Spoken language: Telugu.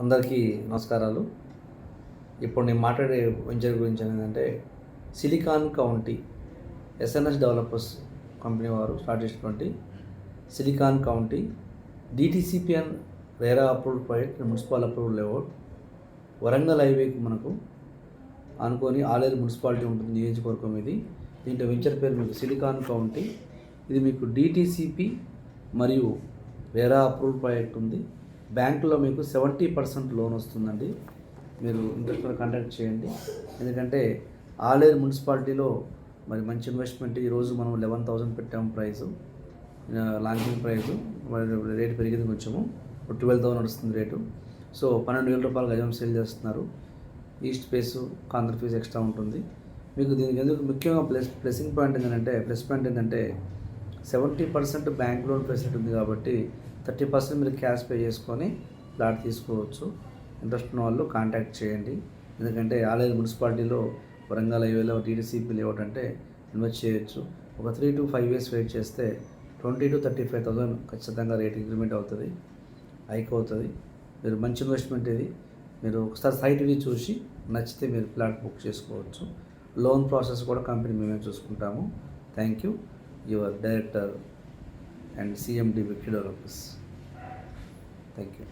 అందరికీ నమస్కారాలు. ఇప్పుడు నేను మాట్లాడే వెంచర్ గురించి ఏంటంటే silicon county SNS developers company వారు స్టార్ట్ చేసినటువంటి సిలికాన్ కౌంటీ డిటిసిపిఎన్ RERA approved project, municipal approved layout, Warangal హైవేకి మనకు అనుకొని ఆలేరు మున్సిపాలిటీ ఉంటుంది నియోజకవర్గం. ఇది దీంట్లో వెంచర్ పేరు మీకు సిలికాన్ కౌంటీ. ఇది మీకు డిటిసిపి మరియు రేరా అప్రూవ్డ్ ప్రాజెక్ట్ ఉంది. బ్యాంకులో మీకు 70% లోన్ వస్తుందండి. మీరు ఇంట్రెస్ట్ కాంటాక్ట్ చేయండి. ఎందుకంటే ఆలేరు మున్సిపాలిటీలో మరి మంచి ఇన్వెస్ట్మెంట్. ఈరోజు మనం 11,000 పెట్టాము ప్రైజు, లాంచింగ్ ప్రైజు. మరి రేటు పెరిగింది కొంచెము, ఇప్పుడు 12,000 నడుస్తుంది రేటు. సో 12,000 రూపాయలు గజం సేల్ చేస్తున్నారు. ఈస్ట్ ఫేసు కాంట్రా ఫీజు ఎక్స్ట్రా ఉంటుంది మీకు. దీనికి ఎందుకు ముఖ్యంగా ప్లస్ పాయింట్ ఏంటంటే 70% బ్యాంక్ లోన్ ఫెసిలిటీ ఉంది కాబట్టి 30% మీరు క్యాష్ పే చేసుకొని ప్లాట్ తీసుకోవచ్చు. ఇంట్రెస్ట్ ఉన్న వాళ్ళు కాంటాక్ట్ చేయండి. ఎందుకంటే ఆలేరు మున్సిపాలిటీలో వరంగల్ హైవేలో టీడీసీపీ లేఅవుట్ అంటే ఇన్వెస్ట్ చేయొచ్చు. ఒక 3 to 5 years వెయిట్ చేస్తే 20,000 to 35,000 ఖచ్చితంగా రేట్ ఇంక్రిమెంట్ అవుతుంది, హైక్ అవుతుంది. మీరు మంచి ఇన్వెస్ట్మెంట్ ఇది. మీరు ఒకసారి సైట్వి చూసి నచ్చితే మీరు ప్లాట్ బుక్ చేసుకోవచ్చు. లోన్ ప్రాసెస్ కూడా కంపెనీ మేమే చూసుకుంటాము. Thank you. Your director and CMD Victory Developers. Thank you.